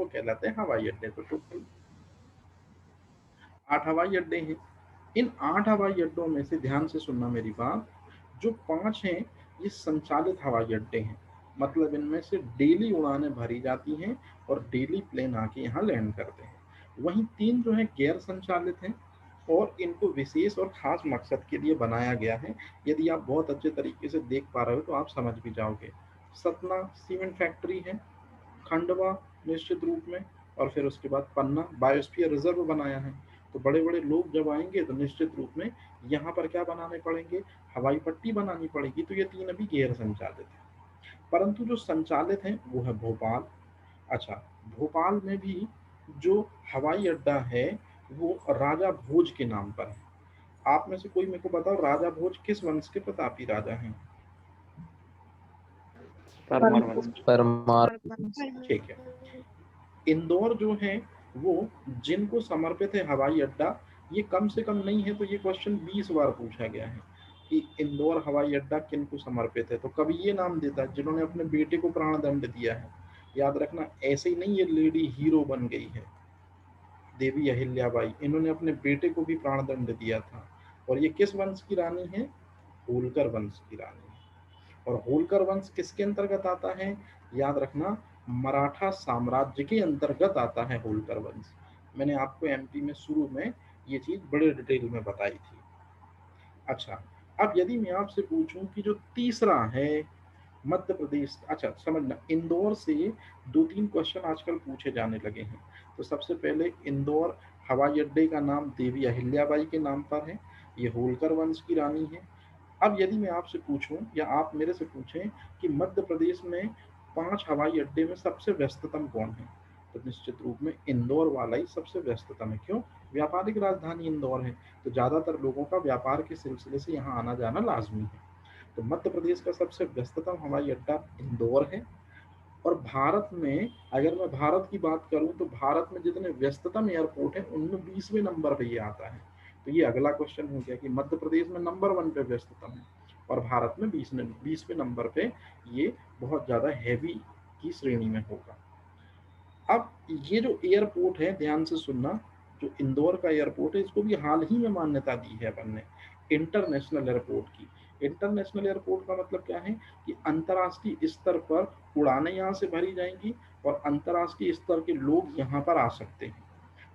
वो कहलाते हैं हवाई अड्डे। तो टोटल 8 हवाई अड्डे हैं। इन 8 हवाई अड्डों में से ध्यान से सुनना मेरी बात, जो 5 हैं ये संचालित हवाई अड्डे हैं, मतलब इनमें से डेली उड़ानें भरी जाती हैं और डेली प्लेन आके यहाँ लैंड करते हैं। वहीं 3 जो है गैर संचालित हैं और इनको विशेष और खास मकसद के लिए बनाया गया है। यदि आप बहुत अच्छे तरीके से देख पा रहे हो तो आप समझ भी जाओगे। सतना सीमेंट फैक्ट्री है, खंडवा निश्चित रूप में, और फिर उसके बाद पन्ना बायोस्फीयर रिजर्व बनाया है। तो बड़े बड़े लोग जब आएंगे तो निश्चित रूप में यहाँ पर क्या बनाने पड़ेंगे, हवाई पट्टी बनानी पड़ेगी। तो ये 3 अभी गैर संचालित है, परंतु जो संचालित हैं वो है भोपाल। अच्छा, भोपाल में भी जो हवाई अड्डा है वो राजा भोज के नाम पर है। आप में से कोई मेरे को बताओ, राजा भोज किस वंश के प्रतापी राजा हैं? परमार वंश। परमार। ठीक है। इंदौर जो है वो जिनको समर्पित है हवाई अड्डा, ये कम से कम नहीं है तो ये क्वेश्चन 20 बार पूछा गया है कि इंदौर हवाई अड्डा किन को समर्पित है। तो कभी ये नाम देता है जिन्होंने अपने बेटे को प्राण दंड दिया है। याद रखना, ऐसे ही नहीं ये लेडी हीरो बन गई है, देवी अहिल्याबाई, इन्होंने अपने बेटे को भी प्राण दंड दिया था। और ये किस वंश की रानी है? होलकर वंश की रानी है। और होलकर वंश किसके अंतर्गत आता है? याद रखना, मराठा साम्राज्य के अंतर्गत आता है होलकर वंश। मैंने आपको एमपी में शुरू में ये चीज बड़े डिटेल में बताई थी। अच्छा, अब यदि मैं आपसे पूछूं कि जो तीसरा है मध्य प्रदेश, अच्छा समझना, इंदौर से 2-3 क्वेश्चन आजकल पूछे जाने लगे हैं। तो सबसे पहले इंदौर हवाई अड्डे का नाम देवी अहिल्याबाई के नाम पर है, ये होलकर वंश की रानी है। अब यदि मैं आपसे पूछूं या आप मेरे से पूछें कि मध्य प्रदेश में 5 हवाई अड्डे में सबसे व्यस्ततम कौन है, तो निश्चित रूप में इंदौर वाला ही सबसे व्यस्ततम है। क्यों? व्यापारिक राजधानी इंदौर है, तो ज्यादातर लोगों का व्यापार के सिलसिले से यहाँ आना जाना लाजमी है। तो मध्य प्रदेश का सबसे व्यस्ततम हवाई अड्डा इंदौर है। और भारत में अगर मैं भारत की बात करूं तो भारत में जितने व्यस्ततम एयरपोर्ट हैं उनमें 20वें नंबर पे ये आता है। तो ये अगला क्वेश्चन हो गया कि मध्य प्रदेश में नंबर 1 पे व्यस्ततम है और भारत में 20वें नंबर पे ये बहुत ज्यादा हैवी की श्रेणी में होगा। अब ये जो एयरपोर्ट है, ध्यान से सुनना, जो इंदौर का एयरपोर्ट है इसको भी हाल ही में मान्यता दी है अपन ने इंटरनेशनल एयरपोर्ट की। इंटरनेशनल एयरपोर्ट का मतलब क्या है कि अंतर्राष्ट्रीय स्तर पर उड़ानें यहाँ से भरी जाएंगी और अंतर्राष्ट्रीय स्तर के लोग यहाँ पर आ सकते हैं।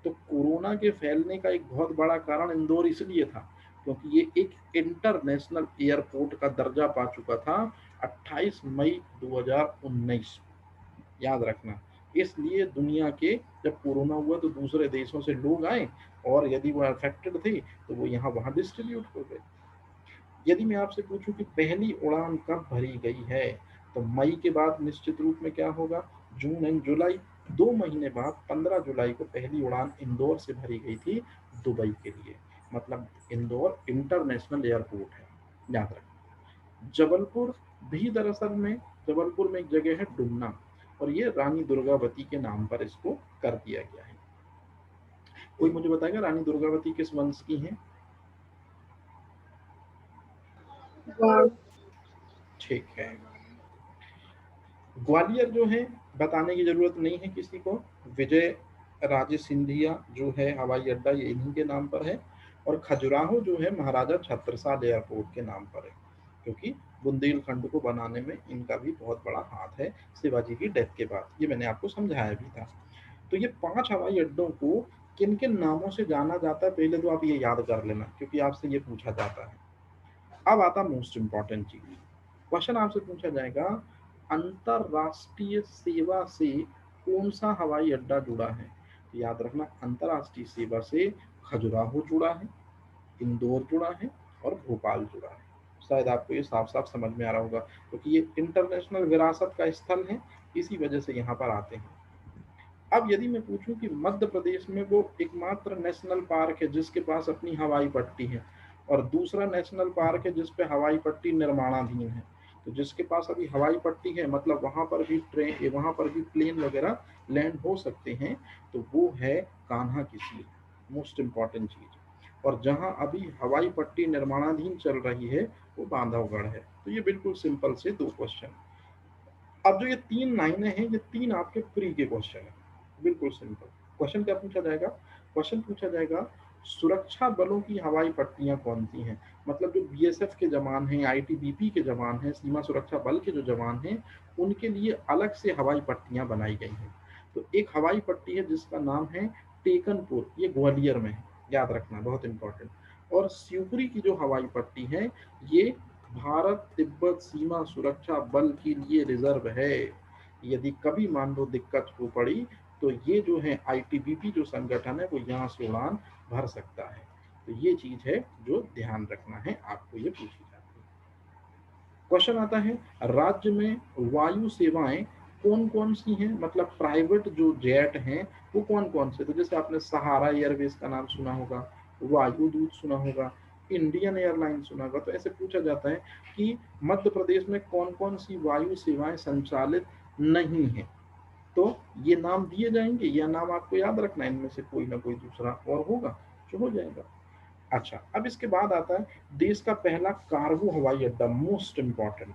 तो कोरोना के फैलने का एक बहुत बड़ा कारण इंदौर इसलिए था क्योंकि ये एक इंटरनेशनल एयरपोर्ट का दर्जा पा चुका था 28 मई 2019। याद रखना, इसलिए दुनिया के जब कोरोना हुआ तो दूसरे देशों से लोग आए और यदि वो अफेक्टेड थे तो वो यहाँ वहाँ डिस्ट्रीब्यूट हो गए। यदि मैं आपसे पूछूं कि पहली उड़ान कब भरी गई है, तो मई के बाद निश्चित रूप में क्या होगा, जून एंड जुलाई। 2 महीने बाद 15 जुलाई को पहली उड़ान इंदौर से भरी गई थी दुबई के लिए। मतलब इंदौर इंटरनेशनल एयरपोर्ट है, याद रखना। जबलपुर भी दरअसल में, जबलपुर में एक जगह है डुमना और ये रानी दुर्गावती के नाम पर इसको कर दिया गया है। कोई मुझे बताएगा रानी दुर्गावती किस वंश की है? ठीक है। ग्वालियर जो है बताने की जरूरत नहीं है किसी को, विजय राजे सिंधिया जो है हवाई अड्डा ये इन्हीं के नाम पर है। और खजुराहो जो है महाराजा छत्रसाल एयरपोर्ट के नाम पर है, क्योंकि बुंदेलखंड को बनाने में इनका भी बहुत बड़ा हाथ है शिवाजी की डेथ के बाद। ये मैंने आपको समझाया भी था। तो ये 5 हवाई अड्डों को किन किन नामों से जाना जाता है पहले तो आप ये याद कर लेना, क्योंकि आपसे ये पूछा जाता है। अब आता मोस्ट इंपॉर्टेंट चीज, क्वेश्चन आपसे पूछा जाएगा अंतरराष्ट्रीय सेवा से कौन सा हवाई अड्डा जुड़ा है। तो याद रखना, अंतरराष्ट्रीय सेवा से खजुराहो जुड़ा है, इंदौर जुड़ा है और भोपाल जुड़ा है। शायद आपको ये साफ साफ समझ में आ रहा होगा क्योंकि ये इंटरनेशनल विरासत का स्थल है, इसी वजह से यहाँ पर आते हैं। अब यदि मैं पूछूं कि मध्य प्रदेश में वो एकमात्र नेशनल पार्क है जिसके पास अपनी हवाई पट्टी है और दूसरा नेशनल पार्क है जिस पे हवाई पट्टी निर्माणाधीन है, तो जिसके पास अभी हवाई पट्टी है मतलब वहां पर भी ट्रेन, वहां पर भी प्लेन वगैरह लैंड हो सकते हैं, तो वो है कान्हा की झील, मोस्ट इंपॉर्टेंट चीज। और जहां अभी हवाई पट्टी निर्माणाधीन चल रही है वो बांधवगढ़ है। तो ये बिल्कुल सिंपल से 2 क्वेश्चन। अब जो ये 3 लाइनें हैं ये 3 आपके प्री के क्वेश्चन है, बिल्कुल सिंपल। क्वेश्चन क्या पूछा जाएगा? क्वेश्चन पूछा जाएगा सुरक्षा बलों की हवाई पट्टियां कौन सी हैं। मतलब जो बीएसएफ के जवान हैं, आईटीबीपी के जवान हैं, सीमा सुरक्षा बल के जो जवान हैं, उनके लिए अलग से हवाई पट्टियां बनाई गई हैं। तो एक हवाई पट्टी है जिसका नाम है टेकनपुर, ये ग्वालियर में है, याद रखना, बहुत इंपॉर्टेंट। और शिवपुरी की जो हवाई पट्टी है ये भारत तिब्बत सीमा सुरक्षा बल के लिए रिजर्व है। यदि कभी मान लो दिक्कत हो पड़ी तो ये जो है आईटीबीपी जो संगठन है वो यहाँ से उड़ान भर सकता है। तो ये चीज है जो ध्यान रखना है, आपको ये पूछी जाती है। क्वेश्चन आता है राज्य में वायु सेवाएं कौन कौन सी हैं, मतलब प्राइवेट जो जेट हैं वो कौन कौन से। तो जैसे आपने सहारा एयरवेज का नाम सुना होगा, वायुदूत सुना होगा, इंडियन एयरलाइन सुना होगा। तो ऐसे पूछा जाता है कि मध्य प्रदेश में कौन कौन सी वायु सेवाएं संचालित नहीं है। तो ये नाम दिए जाएंगे, यह नाम आपको याद रखना है, इनमें से कोई ना कोई दूसरा और होगा जो हो जाएगा। अच्छा, अब इसके बाद आता है देश का पहला कार्गो हवाई अड्डा, मोस्ट इंपॉर्टेंट,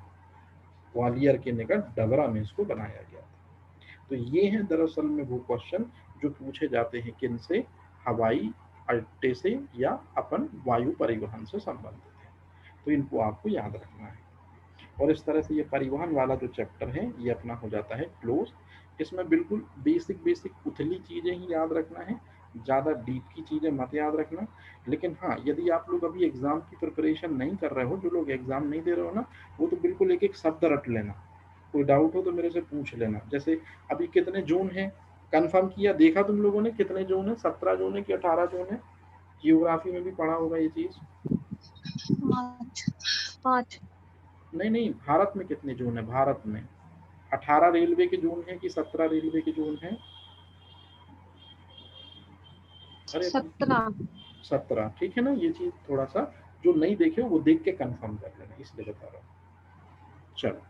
ग्वालियर के निकट डबरा में इसको बनाया गया था। तो ये है दरअसल में वो क्वेश्चन जो पूछे जाते हैं किन से, हवाई अड्डे से या अपन वायु परिवहन से संबंधित है। तो इनको आपको याद रखना है। और इस तरह से ये परिवहन वाला जो चैप्टर है ये अपना हो जाता है क्लोज। इसमें बिल्कुल बेसिक बेसिक उथली चीजें ही याद रखना है, ज़्यादा डीप की चीज़ें मत याद रखना। लेकिन हाँ, यदि आप लोग अभी एग्जाम की प्रिपरेशन नहीं कर रहे हो, जो लोग एग्जाम नहीं दे रहे हो ना, वो तो बिल्कुल एक एक शब्द रट लेना। कोई डाउट हो तो मेरे से पूछ लेना। जैसे अभी कितने जून है कंफर्म किया, देखा तुम लोगों ने कितने जून है, 17 जून है कि 18 जून है? जियोग्राफी में भी पढ़ा होगा ये चीज। 5 नहीं नहीं, भारत में कितने जून है, भारत में 18 रेलवे के जोन है कि 17 रेलवे के जोन है? अरे 17 17, ठीक है ना। ये चीज थोड़ा सा जो नहीं देखे वो देख के कंफर्म कर लेना, इसलिए बता रहा हूँ। चलो,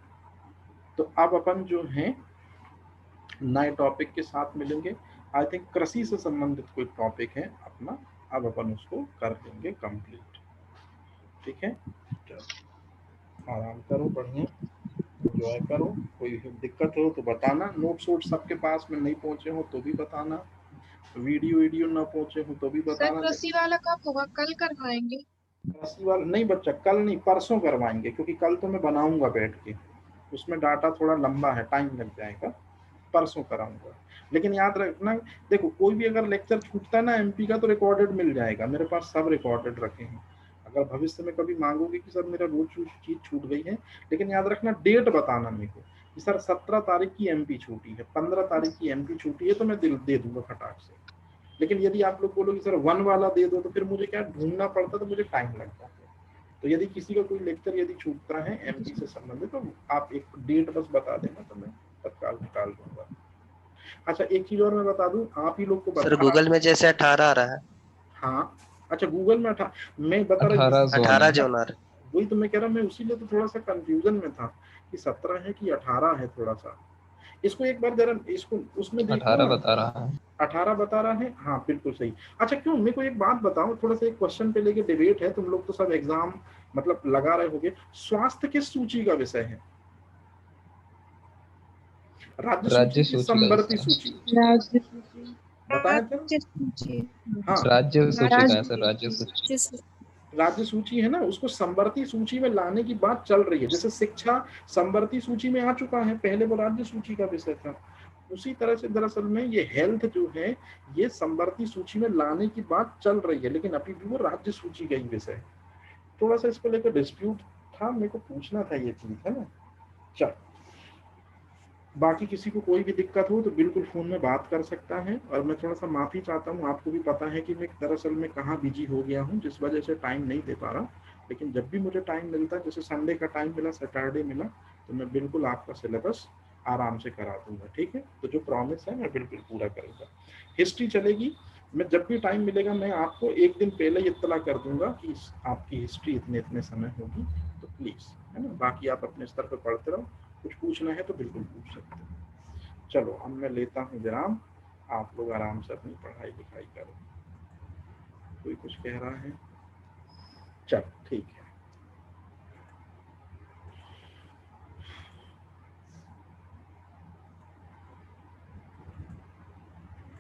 तो अब अपन जो है नए टॉपिक के साथ मिलेंगे। आई थिंक कृषि से संबंधित कोई टॉपिक है अपना, अब अपन उसको कर देंगे कंप्लीट। ठीक है, चलो आराम करो, बढ़िया एंजॉय करो। कोई दिक्कत हो तो बताना, नोट्स वोट्स सबके पास में नहीं पहुंचे हो तो भी बताना, वीडियो वीडियो ना पहुंचे हो तो भी सर बताना। कृषि वाला कब होगा, कल करवाएंगे? कृषि वाला नहीं बच्चा, कल नहीं परसों करवाएंगे, क्योंकि कल तो मैं बनाऊंगा बैठ के, उसमें डाटा थोड़ा लंबा है, टाइम लग जाएगा। परसों कराऊंगा। लेकिन याद रखना, देखो कोई भी अगर लेक्चर छूटता है ना एमपी का तो रिकॉर्डेड मिल जाएगा, मेरे पास सब रिकॉर्डेड रखे हैं। अगर भविष्य में कभी मांगोगे कि सर मेरा वो चीज छूट गई है, लेकिन याद रखना डेट बताना मेरे को कि सर 17 तारीख की एमपी छूटी है, 15 तारीख की एमपी छूटी है, तो मैं दिल दे दूंगा फटाक से। लेकिन यदि आप लोग बोलोगे सर वन वाला दे दो, तो फिर मुझे क्या ढूंढना पड़ता, तो मुझे टाइम लगता है। तो यदि किसी का कोई लेक्चर यदि छूटता है एमपी से संबंधित, तो आप एक डेट बस बता देना, तो मैं तत्काल निकाल दूंगा। अच्छा, एक चीज और मैं बता दूं, आप ही लोग को सर बता रहा गूगल हूँ। में जैसे 18 आ रहा है, हाँ, अच्छा गूगल में मैं बता रहा 18 जोन 18 है। जोन आ रहा वही तो मैं कह रहा हूँ, मैं उसीलिए तो थोड़ा सा कंफ्यूजन में था कि 17 है कि 18 है, थोड़ा सा इसको एक बार जरा इसको उसमें देखो 18 ना। बता रहा है। 18 बता रहा है, हाँ बिल्कुल सही। अच्छा, क्यों, मेरे को एक बात बताओ, थोड़ा सा एक क्वेश्चन पे लेके डिबेट है, तुम लोग तो सब एग्जाम मतलब लगा रहे होगे, स्वास्थ्य किस सूची का विषय है? राज्य सूची राज्य की सूची का संवर्ती विषय है। सूची राज्य बताया था। राज्य सूची हाँ, राज्य सूची का है सर, राज्य सूची। राज्य सूची। राज्य सूची है ना, उसको संवर्ती सूची में लाने की बात चल रही है। जैसे शिक्षा संवर्ती सूची में आ चुका है, पहले वो राज्य सूची का विषय था। उसी तरह से दरअसल में ये हेल्थ जो है ये संवर्ती सूची में लाने की बात चल रही है, लेकिन अभी भी वो राज्य सूची का ही विषय है। थोड़ा सा इसको लेकर डिस्प्यूट था, मेरे को पूछना था ये चीज, है ना। चल, बाकी किसी को कोई भी दिक्कत हो तो बिल्कुल फ़ोन में बात कर सकता है। और मैं थोड़ा सा माफ़ी चाहता हूँ, आपको भी पता है कि मैं दरअसल में कहाँ बिजी हो गया हूँ, जिस वजह से टाइम नहीं दे पा रहा। लेकिन जब भी मुझे टाइम मिलता है, जैसे संडे का टाइम मिला, सैटरडे मिला, तो मैं बिल्कुल आपका सिलेबस आराम से करा दूंगा। ठीक है, तो जो प्रॉमिस है मैं बिल्कुल पूरा करूँगा। हिस्ट्री चलेगी, मैं जब भी टाइम मिलेगा मैं आपको एक दिन पहले ही इत्तला कर दूंगा कि आपकी हिस्ट्री इतने इतने समय होगी, तो प्लीज़, है ना। बाकी आप अपने स्तर पर पढ़ते रहो, कुछ पूछना है तो बिल्कुल पूछ सकते हैं। चलो, अब मैं लेता हूँ विराम, आप लोग आराम से अपनी पढ़ाई लिखाई करो। कोई कुछ कह रहा है? चलो ठीक है।